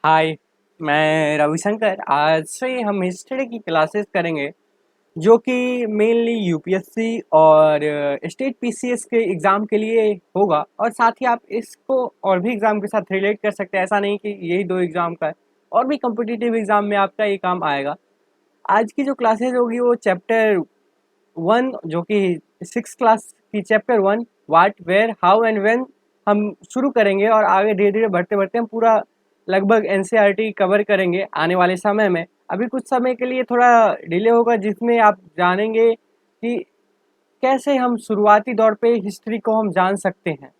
हाय, मैं रविशंकर। आज से हम हिस्ट्री की क्लासेस करेंगे जो कि मेनली यूपीएससी और स्टेट पीसीएस के एग्ज़ाम के लिए होगा। और साथ ही आप इसको और भी एग्ज़ाम के साथ रिलेट कर सकते हैं। ऐसा नहीं कि यही दो एग्ज़ाम का है, और भी कॉम्पिटिटिव एग्ज़ाम में आपका ये काम आएगा। आज की जो क्लासेस होगी वो चैप्टर वन, जो कि सिक्स क्लास की chapter one, what where how and when, हम शुरू करेंगे। और आगे धीरे धीरे बढ़ते बढ़ते हम पूरा लगभग एनसीईआरटी कवर करेंगे आने वाले समय में। अभी कुछ समय के लिए थोड़ा डिले होगा, जिसमें आप जानेंगे कि कैसे हम शुरुआती दौर पे हिस्ट्री को हम जान सकते हैं।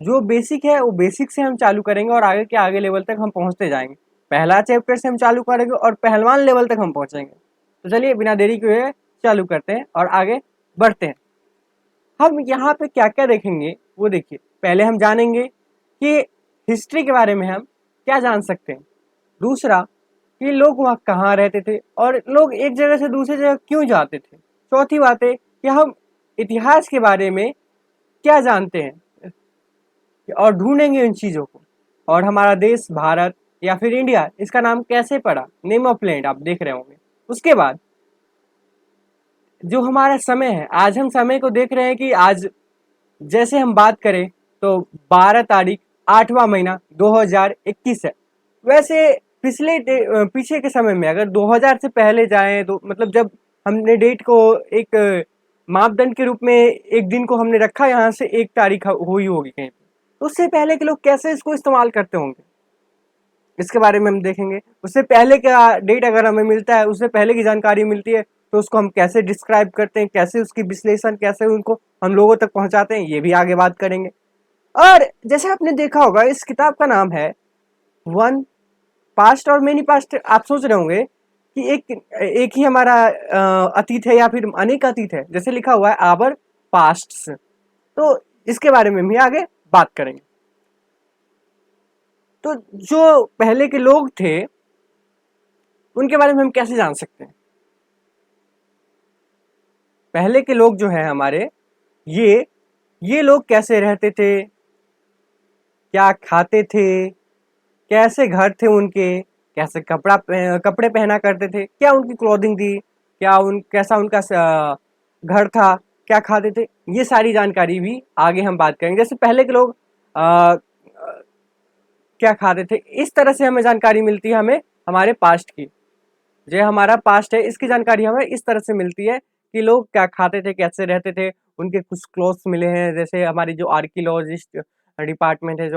जो बेसिक है वो बेसिक से हम चालू करेंगे और आगे के आगे लेवल तक हम पहुंचते जाएंगे। पहला चैप्टर से हम चालू करेंगे और पहलवान लेवल तक हम पहुंचेंगे। तो चलिए बिना देरी के हुए चालू करते हैं और आगे बढ़ते हैं। हम यहाँ पे क्या क्या देखेंगे वो देखिए। पहले हम जानेंगे कि हिस्ट्री के बारे में हम क्या जान सकते हैं। दूसरा, कि लोग वहाँ कहाँ रहते थे और लोग एक जगह से दूसरी जगह क्यों जाते थे। चौथी बात है कि हम इतिहास के बारे में क्या जानते हैं और ढूंढेंगे इन चीज़ों को। और हमारा देश भारत या फिर इंडिया, इसका नाम कैसे पड़ा, नेम ऑफ लैंड आप देख रहे होंगे। उसके बाद जो हमारा समय है, आज हम समय को देख रहे हैं कि आज जैसे हम बात करें तो 12 तारीख 8वां महीना 2021 है। वैसे पीछे के समय में अगर 2000 से पहले जाएं तो मतलब जब हमने डेट को एक मापदंड के रूप में एक दिन को हमने रखा, यहाँ से 1 तारीख हुई होगी कहीं पे, तो उससे पहले के लोग कैसे इसको इस्तेमाल करते होंगे, इसके बारे में हम देखेंगे। उससे पहले का डेट अगर हमें मिलता है, उससे पहले की जानकारी मिलती है, तो उसको हम कैसे डिस्क्राइब करते हैं, कैसे उसकी विश्लेषण, कैसे उनको हम लोगों तक पहुंचाते हैं, ये भी आगे बात करेंगे। और जैसे आपने देखा होगा, इस किताब का नाम है वन पास्ट और मेनी पास्ट। आप सोच रहे होंगे कि एक ही हमारा अतीत है या फिर अनेक अतीत है, जैसे लिखा हुआ है आवर पास्ट। तो इसके बारे में भी आगे बात करेंगे। तो जो पहले के लोग थे उनके बारे में हम कैसे जान सकते हैं। पहले के लोग जो है हमारे, ये लोग कैसे रहते थे, क्या खाते थे, कैसे घर थे उनके, कैसे कपड़े पहना करते थे, क्या उनकी क्लोथिंग थी, क्या उन कैसा उनका घर था, क्या खाते थे, ये सारी जानकारी भी आगे हम बात करेंगे। जैसे पहले के लोग आ, क्या खाते थे, इस तरह से हमें जानकारी मिलती है हमें हमारे पास्ट की। जो हमारा पास्ट है इसकी जानकारी हमें इस तरह से मिलती है कि लोग क्या खाते थे, कैसे रहते थे। उनके कुछ क्लोथ्स मिले हैं, जैसे हमारी जो आर्कियोलॉजिस्ट डिपार्टमेंट है,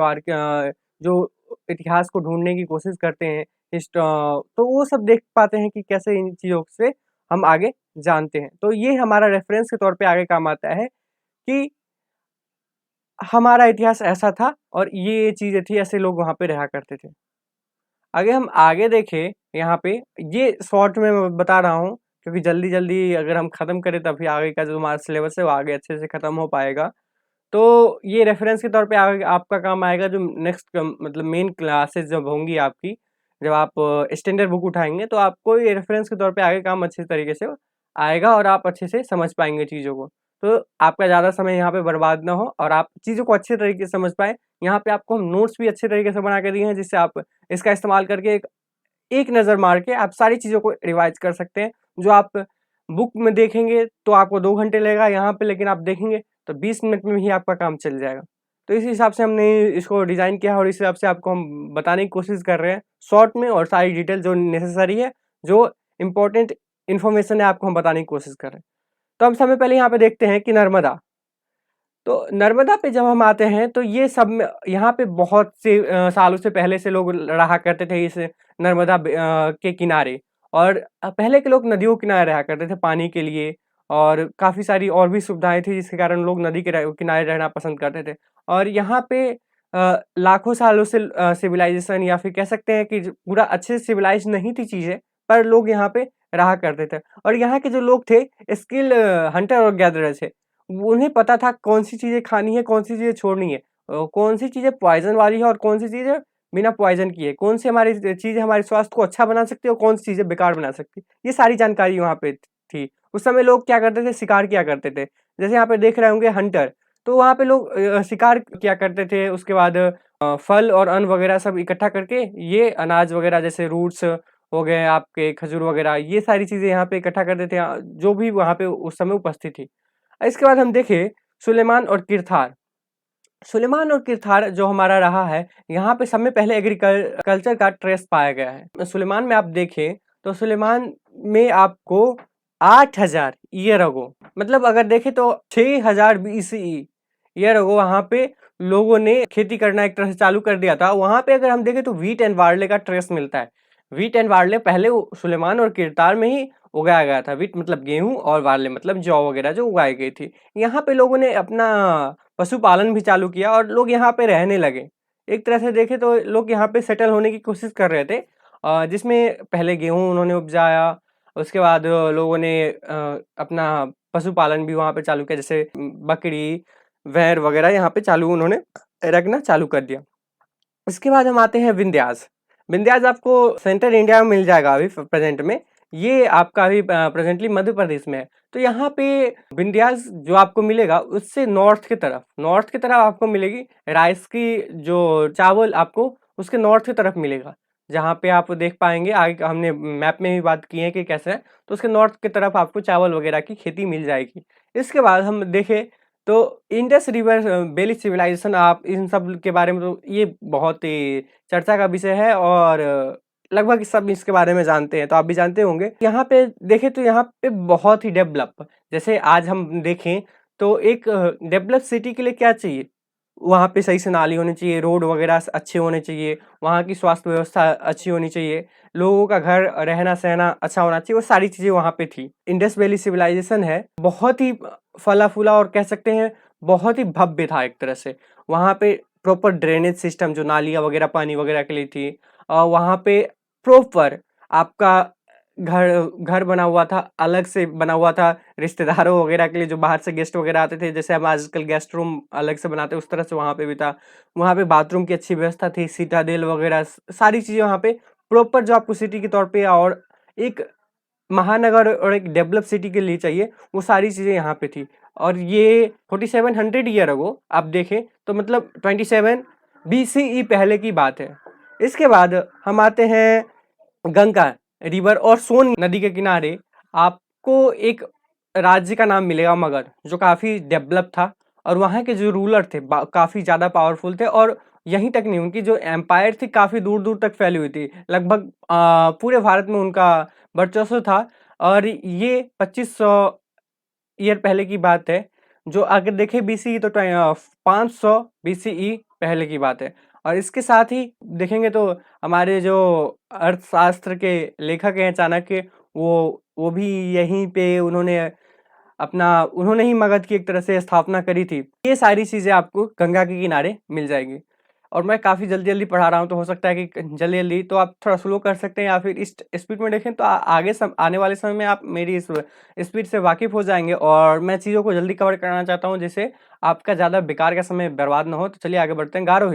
जो इतिहास को ढूंढने की कोशिश करते हैं, तो वो सब देख पाते हैं कि कैसे इन चीज़ों से हम आगे जानते हैं। तो ये हमारा रेफरेंस के तौर पे आगे काम आता है कि हमारा इतिहास ऐसा था और ये चीज़ें थी, ऐसे लोग वहाँ पे रहा करते थे। अगर हम आगे देखें यहाँ पे, ये शॉर्ट में मैं बता रहा हूँ क्योंकि जल्दी जल्दी अगर हम ख़त्म करें तभी आगे का जो हमारा सिलेबस है वो आगे अच्छे से ख़त्म हो पाएगा। तो ये रेफरेंस के तौर पे आगे आपका काम आएगा, जो नेक्स्ट मतलब मेन क्लासेस जब होंगी आपकी, जब आप स्टैंडर्ड बुक उठाएंगे तो आपको ये रेफरेंस के तौर पे आगे काम अच्छे तरीके से आएगा और आप अच्छे से समझ पाएंगे चीज़ों को। तो आपका ज़्यादा समय यहाँ पे बर्बाद ना हो और आप चीज़ों को अच्छे तरीके से समझ पाएँ। यहाँ पे आपको हम नोट्स भी अच्छे तरीके से बना के दिए हैं, जिससे आप इसका इस्तेमाल करके एक नज़र मार के आप सारी चीज़ों को रिवाइज़ कर सकते हैं। जो आप बुक में देखेंगे तो आपको 2 घंटे लगेगा यहाँ पे, लेकिन आप देखेंगे तो 20 मिनट में ही आपका काम चल जाएगा। तो इस हिसाब से हमने इसको डिज़ाइन किया है और इस हिसाब से आपको हम बताने की कोशिश कर रहे हैं शॉर्ट में, और सारी डिटेल जो नेसेसरी है, जो इम्पोर्टेंट इन्फॉर्मेशन है, आपको हम बताने की कोशिश कर रहे हैं। तो हम सबसे पहले यहाँ पे देखते हैं कि नर्मदा। तो नर्मदा पे जब हम आते हैं तो ये सब में यहाँ पे बहुत से सालों से पहले से लोग रहा करते थे इस नर्मदा के किनारे। और पहले के लोग नदियों के किनारे रहा करते थे पानी के लिए, और काफ़ी सारी और भी सुविधाएं थी जिसके कारण लोग नदी के किनारे रहना पसंद करते थे। और यहाँ पे लाखों सालों से सिविलाइजेशन, या फिर कह सकते हैं कि पूरा अच्छे से सिविलाइज नहीं थी चीज़ें, पर लोग यहाँ पे रहा करते थे। और यहाँ के जो लोग थे स्किल हंटर और गैदरर थे। उन्हें पता था कौन-सी चीज़ें खानी है, कौन-सी चीज़ें छोड़नी है। कौन-सी चीज़ें पॉइज़न वाली है और कौन-सी चीज़ें बिना पॉइज़न की है। कौन-सी हमारी चीज़ें हमारे स्वास्थ्य को अच्छा बना सकती है और कौन-सी चीज़ें बेकार बना सकती है। ये सारी जानकारी वहाँ पे थी। उस समय लोग क्या करते थे, शिकार किया करते थे। जैसे यहाँ पे देख रहे होंगे हंटर, तो वहाँ पे लोग शिकार किया करते थे। उसके बाद फल और अन्न वगैरह सब इकट्ठा करके ये अनाज वगैरह जैसे रूट्स हो गए आपके, खजूर वगैरह, ये सारी चीज़ें यहाँ पे इकट्ठा करते थे, जो भी वहाँ पे उस समय उपस्थित थी। इसके बाद हम देखें सुलेमान और किरथार। सुलेमान और किरथार जो हमारा रहा है, यहाँ पे सब में पहले कल्चर का ट्रेस पाया गया है। सुलेमान में आप देखें तो सुलेमान में आपको 8000 ईयर अगो, मतलब अगर देखें तो 6000 बीसीई ईयर अगो वहाँ पे लोगों ने खेती करना एक तरह से चालू कर दिया था। वहाँ पे अगर हम देखें तो वीट एंड बार्ले का ट्रेस मिलता है। वीट एंड बार्ले पहले सुलेमान और किरतार में ही उगाया गया था। वीट मतलब गेहूं और बार्ले मतलब जौ वगैरह जो उगाई गई थी। यहाँ पे लोगों ने अपना पशुपालन भी चालू किया और लोग यहाँ पे रहने लगे। एक तरह से देखें तो लोग यहाँ पे सेटल होने की कोशिश कर रहे थे, जिसमें पहले गेहूं उन्होंने उपजाया। उसके बाद लोगों ने अपना पशुपालन भी वहाँ पे चालू किया, जैसे बकरी, भेड़ वगैरह यहाँ पे चालू उन्होंने रखना चालू कर दिया। इसके बाद हम आते हैं विंध्यास। विंध्यास आपको सेंट्रल इंडिया में मिल जाएगा अभी प्रेजेंट में। ये आपका अभी प्रेजेंटली मध्य प्रदेश में है। तो यहाँ पे विंध्यास जो आपको मिलेगा उससे नॉर्थ की तरफ आपको मिलेगी राइस की जो चावल आपको उसके नॉर्थ की तरफ मिलेगा। जहाँ पे आप देख पाएंगे, आगे हमने मैप में भी बात की है कि कैसे है, तो उसके नॉर्थ की तरफ आपको चावल वगैरह की खेती मिल जाएगी। इसके बाद हम देखें तो इंडस रिवर वैली सिविलाइजेशन, आप इन सब के बारे में तो ये बहुत ही चर्चा का विषय है और लगभग सब इसके बारे में जानते हैं, तो आप भी जानते होंगे। यहाँ पे देखें तो यहाँ पे बहुत ही डेवलप, जैसे आज हम देखें तो एक डेवलप सिटी के लिए क्या चाहिए, वहाँ पे सही से नाली होनी चाहिए, रोड वगैरह अच्छे होने चाहिए, वहाँ की स्वास्थ्य व्यवस्था अच्छी होनी चाहिए, लोगों का घर रहना सहना अच्छा होना चाहिए, वो सारी चीज़ें वहाँ पे थी। इंडस वैली सिविलाइजेशन है बहुत ही फला फूला और कह सकते हैं बहुत ही भव्य था एक तरह से। वहाँ पे प्रॉपर ड्रेनेज सिस्टम जो नालियाँ वगैरह पानी वगैरह के लिए थी, और वहाँ पे प्रॉपर आपका घर घर बना हुआ था, अलग से बना हुआ था रिश्तेदारों वगैरह के लिए, जो बाहर से गेस्ट वगैरह आते थे, जैसे हम आजकल गेस्ट रूम अलग से बनाते हैं उस तरह से वहाँ पे भी था। वहाँ पे बाथरूम की अच्छी व्यवस्था थी, सिटाडेल वगैरह सारी चीज़ें वहाँ पे प्रॉपर जो आपको सिटी के तौर पे और एक महानगर और एक डेवलप सिटी के लिए चाहिए, वो सारी चीज़ें यहाँ पे थी। और ये 4700 ईयर अगो आप देखें तो मतलब 27 बीसीई पहले की बात है। इसके बाद हम आते हैं गंगा रिवर और सोन नदी के किनारे आपको एक राज्य का नाम मिलेगा मगध, जो काफ़ी डेवलप था और वहाँ के जो रूलर थे काफ़ी ज़्यादा पावरफुल थे, और यहीं तक नहीं, उनकी जो एम्पायर थी काफ़ी दूर दूर तक फैली हुई थी। लगभग पूरे भारत में उनका वर्चस्व था। और ये 2500 ईयर पहले की बात है। जो अगर देखें बीसीई तो 500 बीसीई पहले की बात है। और इसके साथ ही देखेंगे तो हमारे जो अर्थशास्त्र के लेखक हैं चाणक्य, वो भी यहीं पे उन्होंने ही मगध की एक तरह से स्थापना करी थी। ये सारी चीज़ें आपको गंगा के किनारे मिल जाएगी। और मैं काफ़ी जल्दी जल्दी पढ़ा रहा हूँ, तो हो सकता है कि जल्दी जल्दी तो आप थोड़ा स्लो कर सकते हैं, या फिर इस स्पीड में देखें तो आगे आने वाले समय में आप मेरी इस स्पीड से वाकिफ़ हो जाएंगे। और मैं चीज़ों को जल्दी कवर करना चाहता हूँ जिससे आपका ज़्यादा बेकार का समय बर्बाद ना हो। तो चलिए आगे बढ़ते हैं। गारो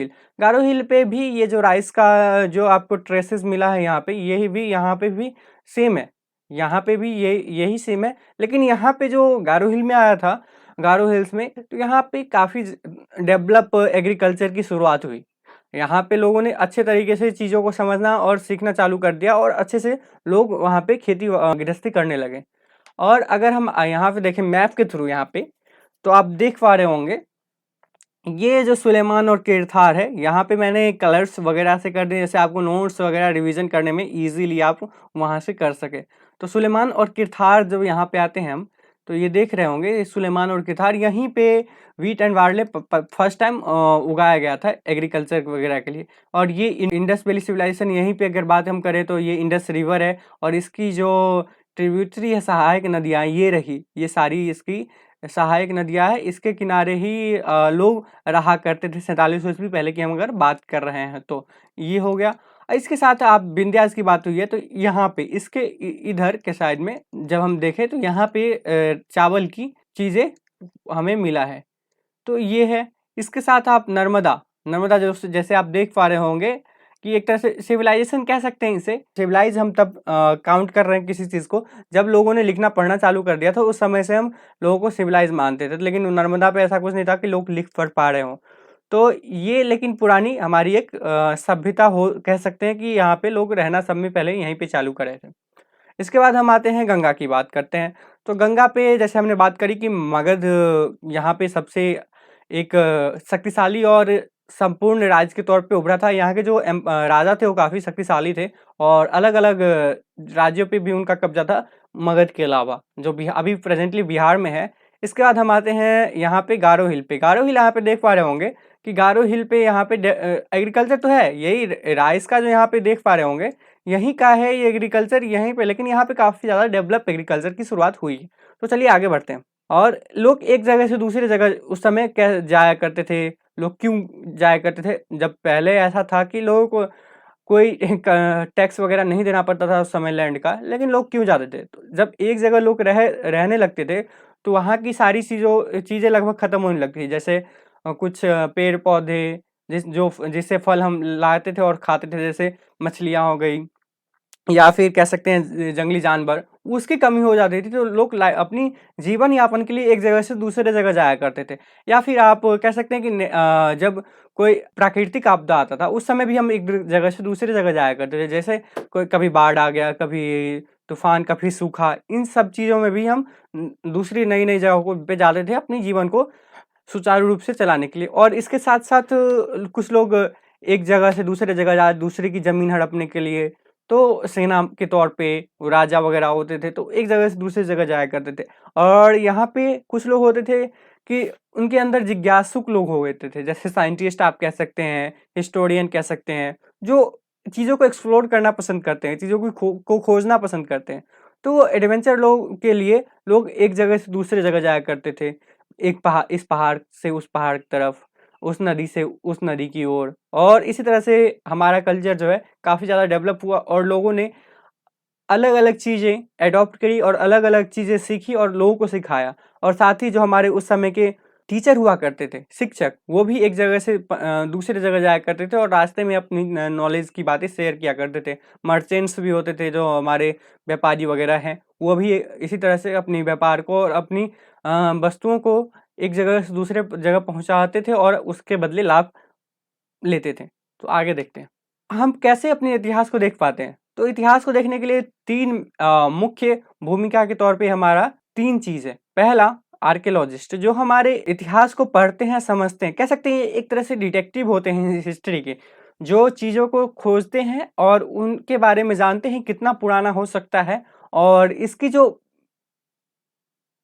हिल पे भी ये जो राइस का जो आपको ट्रेसेस मिला है यहाँ पे, यही भी यहाँ पे भी सेम है। यहाँ पे भी यही सेम है, लेकिन यहाँ पे जो गारो हिल में आया था, गारो हिल्स में, तो यहाँ पे काफ़ी डेवलप एग्रीकल्चर की शुरुआत हुई। यहाँ पे लोगों ने अच्छे तरीके से चीज़ों को समझना और सीखना चालू कर दिया, और अच्छे से लोग वहाँ पे खेती गृहस्थी करने लगे। और अगर हम यहाँ पे देखें मैप के थ्रू यहाँ पे, तो आप देख पा रहे होंगे ये जो सुलेमान और किरथार है, यहाँ पे मैंने कलर्स वगैरह से कर दिए, जैसे आपको नोट्स वगैरह रिवीजन करने में इजीली आप वहाँ से कर सके। तो सुलेमान और किरथार जब यहाँ पे आते हैं हम, तो ये देख रहे होंगे सुलेमान और किरथार, यहीं पे wheat and barley first time उगाया गया था एग्रीकल्चर वगैरह के लिए। और ये इंडस वैली सिविलाइजेशन, यहीं पे अगर बात हम करें तो ये इंडस रिवर है, और इसकी जो ट्रिब्यूटरी है, सहायक नदियाँ, ये रही, ये सारी इसकी सहायक नदियाँ है। इसके किनारे ही लोग रहा करते थे 4700 ईस्वी पहले की हम अगर बात कर रहे हैं तो। ये हो गया। इसके साथ आप विंध्यास की बात हुई है, तो यहाँ पे इसके इधर के साइड में जब हम देखें तो यहाँ पे चावल की चीज़ें हमें मिला है। तो ये है। इसके साथ आप नर्मदा जो जैसे आप देख पा रहे होंगे, कि एक तरह से सिविलाइजेशन कह सकते हैं इसे। सिविलाइज हम तब काउंट कर रहे हैं किसी चीज़ को जब लोगों ने लिखना पढ़ना चालू कर दिया था, उस समय से हम लोगों को सिविलाइज मानते थे। लेकिन नर्मदा पे ऐसा कुछ नहीं था कि लोग लिख पढ़ पा रहे हों। तो ये लेकिन पुरानी हमारी एक सभ्यता हो कह सकते हैं कि यहाँ पे लोग रहना सब में पहले यहीं पे चालू करे थे। इसके बाद हम आते हैं गंगा की बात करते हैं। तो गंगा पे जैसे हमने बात करी कि मगध यहाँ पे सबसे एक शक्तिशाली और संपूर्ण राज्य के तौर पे उभरा था। यहाँ के जो राजा थे वो काफ़ी शक्तिशाली थे और अलग-अलग राज्यों पे भी उनका कब्जा था मगध के अलावा, जो अभी प्रेजेंटली बिहार में है। इसके बाद हम आते हैं यहाँ पे गारो हिल पे। गारो हिल यहाँ पे देख पा रहे होंगे कि गारो हिल पे यहाँ पे एग्रीकल्चर तो है, यही राइस का जो यहाँ पे देख पा रहे होंगे, यहीं का है ये एग्रीकल्चर यहीं पे, लेकिन यहाँ पे काफ़ी ज़्यादा डेवलप एग्रीकल्चर की शुरुआत हुई है। तो चलिए आगे बढ़ते हैं। और लोग एक जगह से दूसरी जगह उस समय जाया करते थे। लोग क्यों जाया करते थे? जब पहले ऐसा था कि लोगों को कोई टैक्स वगैरह नहीं देना पड़ता था उस समय लैंड का, लेकिन लोग क्यों जाते थे? तो जब एक जगह लोग रहने लगते थे, तो वहाँ की सारी चीज़ें लगभग खत्म होने लगती थी। जैसे कुछ पेड़ पौधे जिससे फल हम लाते थे और खाते थे, जैसे मछलियाँ हो गई या फिर कह सकते हैं जंगली जानवर, उसकी कमी हो जाती थी। तो लोग अपनी जीवन यापन के लिए एक जगह से दूसरे जगह जाया करते थे। या फिर आप कह सकते हैं कि जब कोई प्राकृतिक आपदा आता था, उस समय भी हम एक जगह से दूसरी जगह जाया करते थे। जैसे कोई कभी बाढ़ आ गया, कभी तूफान, कभी सूखा, इन सब चीज़ों में भी हम दूसरी नई-नई जगहों को पे जाते थे अपने जीवन को सुचारू रूप से चलाने के लिए। और इसके साथ-साथ कुछ लोग एक जगह से दूसरे जगह दूसरे की ज़मीन हड़पने के लिए, तो सेना के तौर पे वो राजा वगैरह होते थे, तो एक जगह से दूसरी जगह जाया करते थे। और यहाँ पे कुछ लोग होते थे कि उनके अंदर जिज्ञासुक लोग हो होते थे, जैसे साइंटिस्ट आप कह सकते हैं, हिस्टोरियन कह सकते हैं, जो चीज़ों को एक्सप्लोर करना पसंद करते हैं, चीज़ों को खोजना पसंद करते हैं। तो एडवेंचर लोग के लिए लोग एक जगह से दूसरे जगह जाया करते थे। इस पहाड़ से उस पहाड़ की तरफ, उस नदी से उस नदी की ओर, और इसी तरह से हमारा कल्चर जो है काफ़ी ज़्यादा डेवलप हुआ और लोगों ने अलग-अलग चीज़ें एडॉप्ट करी और अलग-अलग चीज़ें सीखी और लोगों को सिखाया। और साथ ही जो हमारे उस समय के टीचर हुआ करते थे, शिक्षक, वो भी एक जगह से दूसरी जगह जाया करते थे और रास्ते में अपनी नॉलेज की बातें शेयर किया करते थे। मर्चेंट्स भी होते थे, जो हमारे व्यापारी वगैरह हैं, वो भी इसी तरह से अपनी व्यापार को और अपनी वस्तुओं को एक जगह से दूसरे जगह पहुँचाते थे और उसके बदले लाभ लेते थे। तो आगे देखते हैं। हम कैसे अपने इतिहास को देख पाते हैं? तो इतिहास को देखने के लिए 3 मुख्य भूमिका के तौर पे हमारा 3 चीज़ है। पहला, आर्कियोलॉजिस्ट, जो हमारे इतिहास को पढ़ते हैं, समझते हैं। कह सकते हैं ये एक तरह से डिटेक्टिव होते हैं हिस्ट्री के, जो चीज़ों को खोजते हैं और उनके बारे में जानते हैं कितना पुराना हो सकता है और इसकी जो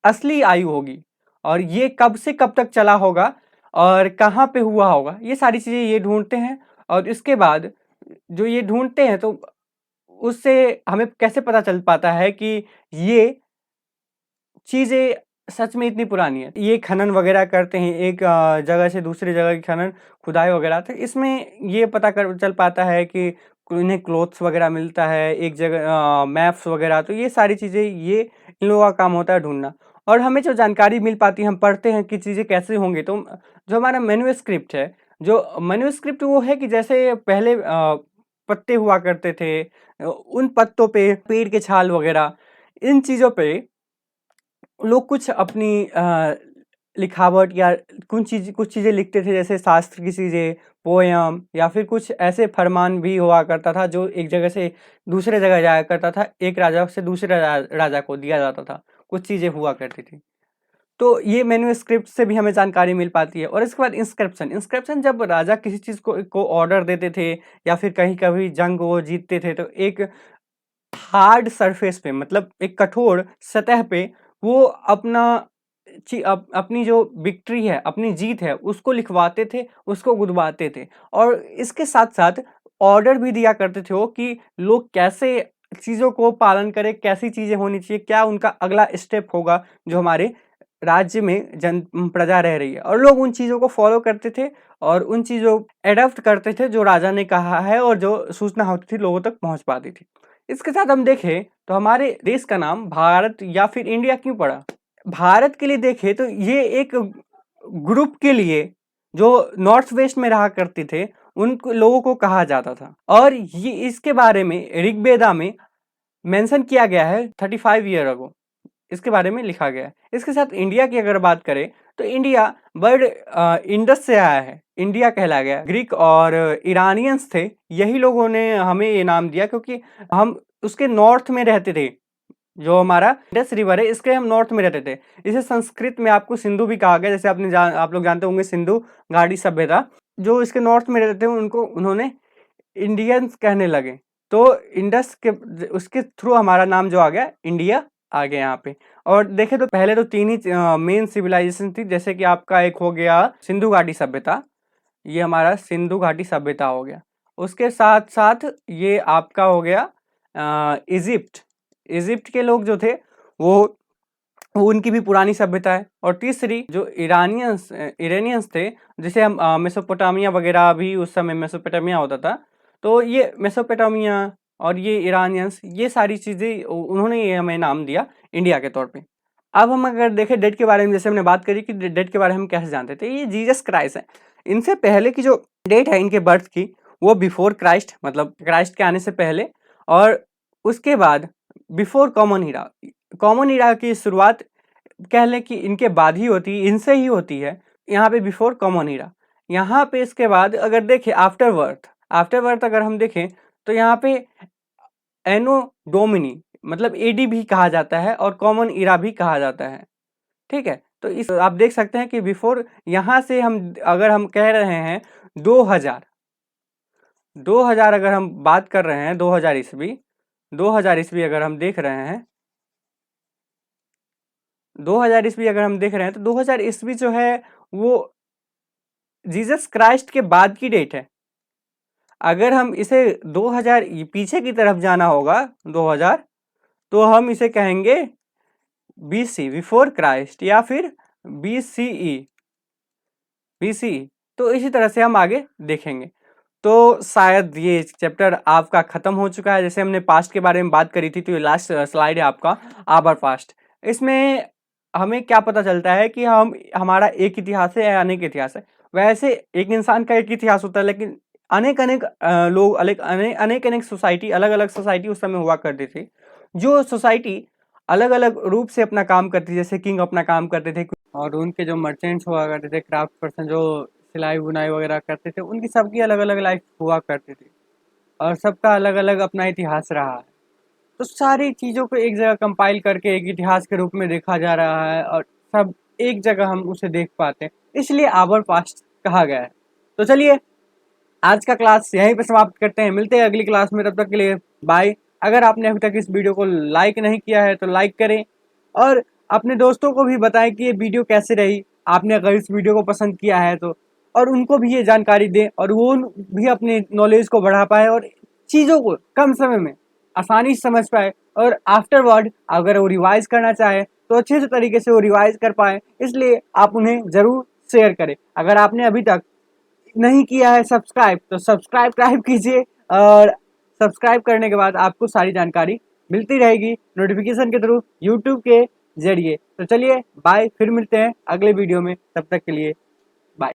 असली आयु होगी और ये कब से कब तक चला होगा और कहाँ पे हुआ होगा, ये सारी चीज़ें ये ढूँढते हैं। और इसके बाद जो ये ढूँढते हैं, तो उससे हमें कैसे पता चल पाता है कि ये चीज़ें सच में इतनी पुरानी है। ये खनन वगैरह करते हैं, एक जगह से दूसरी जगह की खनन, खुदाई वगैरह, तो इसमें ये पता चल पाता है कि इन्हें क्लॉथ्स वगैरह मिलता है, एक जगह मैप्स वगैरह, तो ये सारी चीज़ें ये इन लोगों का काम होता है ढूँढना। और हमें जो जानकारी मिल पाती है, हम पढ़ते हैं कि चीज़ें कैसे होंगी, तो जो हमारा मैन्युस्क्रिप्ट है, जो मैन्युस्क्रिप्ट वो है कि जैसे पहले पत्ते हुआ करते थे, उन पत्तों पे पेड़ के छाल वगैरह, इन चीज़ों पे लोग कुछ अपनी लिखावट या कुछ चीज़ें लिखते थे, जैसे शास्त्र की चीज़ें, पोयम, या फिर कुछ ऐसे फरमान भी हुआ करता था जो एक जगह से दूसरे जगह जाया करता था, एक राजा से दूसरे राजा को दिया जाता था, कुछ चीज़ें हुआ करती थी। तो ये मैन्युस्क्रिप्ट से भी हमें जानकारी मिल पाती है। और इसके बाद इंस्क्रिप्शन, जब राजा किसी चीज़ को ऑर्डर देते थे या फिर कहीं कभी जंग वो जीतते थे, तो एक हार्ड सरफेस पे, मतलब एक कठोर सतह पे वो अपनी जो विक्ट्री है, अपनी जीत है, उसको लिखवाते थे, उसको गुदवाते थे। और इसके साथ-साथ ऑर्डर भी दिया करते थे वो कि लोग कैसे चीज़ों को पालन करें, कैसी चीज़ें होनी चाहिए, क्या उनका अगला स्टेप होगा जो हमारे राज्य में प्रजा रह रही है। और लोग उन चीज़ों को फ़ॉलो करते थे और उन चीज़ों एडॉप्ट करते थे जो राजा ने कहा है और जो सूचना होती थी लोगों तक पहुँच पाती थी। इसके साथ हम देखें तो हमारे देश का नाम भारत या फिर इंडिया क्यों पड़ा? भारत के लिए देखें तो ये एक ग्रुप के लिए जो नॉर्थ वेस्ट में रहा करते थे, उन लोगों को कहा जाता था। और ये इसके बारे में ऋग्वेदा में मेंशन किया गया है 35 ईयर अगो, इसके बारे में लिखा गया है। इसके साथ इंडिया की अगर बात करें तो इंडिया वर्ड इंडस से आया है, इंडिया कहला गया। ग्रीक और ईरानियंस थे, यही लोगों ने हमें ये नाम दिया क्योंकि हम उसके नॉर्थ में रहते थे। जो हमारा इंडस रिवर है इसके हम नॉर्थ में रहते थे। इसे संस्कृत में आपको सिंधु भी कहा गया, जैसे आप लोग जानते होंगे सिंधु घाटी सभ्यता। जो इसके नॉर्थ में रहते थे उनको उन्होंने इंडियंस कहने लगे, तो इंडस के उसके थ्रू हमारा नाम जो आ गया इंडिया आ गया यहाँ पे। और देखें तो पहले तो 3 ही मेन सिविलाइजेशन थी, जैसे कि आपका एक हो गया सिंधु घाटी सभ्यता, ये हमारा सिंधु घाटी सभ्यता हो गया। उसके साथ साथ ये आपका हो गया इजिप्ट। इजिप्ट के लोग जो थे वो उनकी भी पुरानी सभ्यता है। और तीसरी जो इरानियंस थे, जिसे हम मेसोपोटामिया वगैरह भी उस समय मेसोपोटामिया होता था, तो ये मेसोपोटामिया और ये ईरानियंस, ये सारी चीज़ें उन्होंने ये हमें नाम दिया इंडिया के तौर पे। अब हम अगर देखें डेट के बारे में, जैसे हमने बात करी कि डेट के बारे में हम कैसे जानते थे, ये जीसस क्राइस्ट है। इनसे पहले की जो डेट है इनके बर्थ की वो बिफोर क्राइस्ट, मतलब क्राइस्ट के आने से पहले, और उसके बाद before common era. Common era की शुरुआत कह लें कि इनके बाद ही होती है, इनसे ही होती है। यहाँ पे बिफोर कॉमन ईरा, यहाँ पे इसके बाद अगर देखें आफ्टर बर्थ अगर हम देखें तो यहाँ पे एनो डोमिनी मतलब एडी भी कहा जाता है और कॉमन ईरा भी कहा जाता है। ठीक है, तो इस आप देख सकते हैं कि बिफोर यहाँ से हम अगर हम कह रहे हैं 2000 अगर हम बात कर रहे हैं 2000 ईस्वी अगर हम देख रहे हैं 2000 ईस्वी अगर हम देख रहे हैं तो 2000 ईस्वी जो है वो जीसस क्राइस्ट के बाद की डेट है। अगर हम इसे 2000 पीछे की तरफ जाना होगा 2000, तो हम इसे कहेंगे बीसी बिफोर क्राइस्ट या फिर बीसीई। तो इसी तरह से हम आगे देखेंगे। तो शायद ये चैप्टर आपका खत्म हो चुका है। जैसे हमने पास्ट के बारे में बात करी थी, तो ये लास्ट स्लाइड है आपका आवर पास्ट। इसमें हमें क्या पता चलता है कि हमारा एक इतिहास है या अनेक इतिहास है। वैसे एक इंसान का एक इतिहास होता है, लेकिन अनेक अनेक लोग अनेक अनेक सोसाइटी, अलग अलग सोसाइटी उस समय हुआ करती थी। जो सोसाइटी अलग अलग रूप से अपना काम करती थी, जैसे किंग अपना काम करते थे और उनके जो मर्चेंट्स हुआ करते थे, क्राफ्ट पर्सन जो सिलाई बुनाई वगैरह करते थे, उनकी सबकी अलग अलग लाइफ हुआ करती थी और सबका अलग अलग अपना इतिहास रहा है। तो सारी चीज़ों को एक जगह कंपाइल करके एक इतिहास के रूप में देखा जा रहा है और सब एक जगह हम उसे देख पाते हैं, इसलिए आवर पास्ट कहा गया है। तो चलिए आज का क्लास यहीं पे समाप्त करते हैं, मिलते हैं अगली क्लास में, तब तक के लिए बाय। अगर आपने अभी तक इस वीडियो को लाइक नहीं किया है तो लाइक करें और अपने दोस्तों को भी बताएं कि ये वीडियो कैसे रही, आपने अगर इस वीडियो को पसंद किया है तो, और उनको भी ये जानकारी दें और वो भी अपने नॉलेज को बढ़ा पाए और चीज़ों को कम समय में आसानी से समझ पाए, और आफ्टरवर्ड अगर वो रिवाइज करना चाहे तो अच्छे से तरीके से वो रिवाइज कर पाए। इसलिए आप उन्हें ज़रूर शेयर करें। अगर आपने अभी तक नहीं किया है सब्सक्राइब तो सब्सक्राइब कीजिए, और सब्सक्राइब करने के बाद आपको सारी जानकारी मिलती रहेगी नोटिफिकेशन के थ्रू यूट्यूब के जरिए। तो चलिए बाय, फिर मिलते हैं अगले वीडियो में, तब तक के लिए बाय।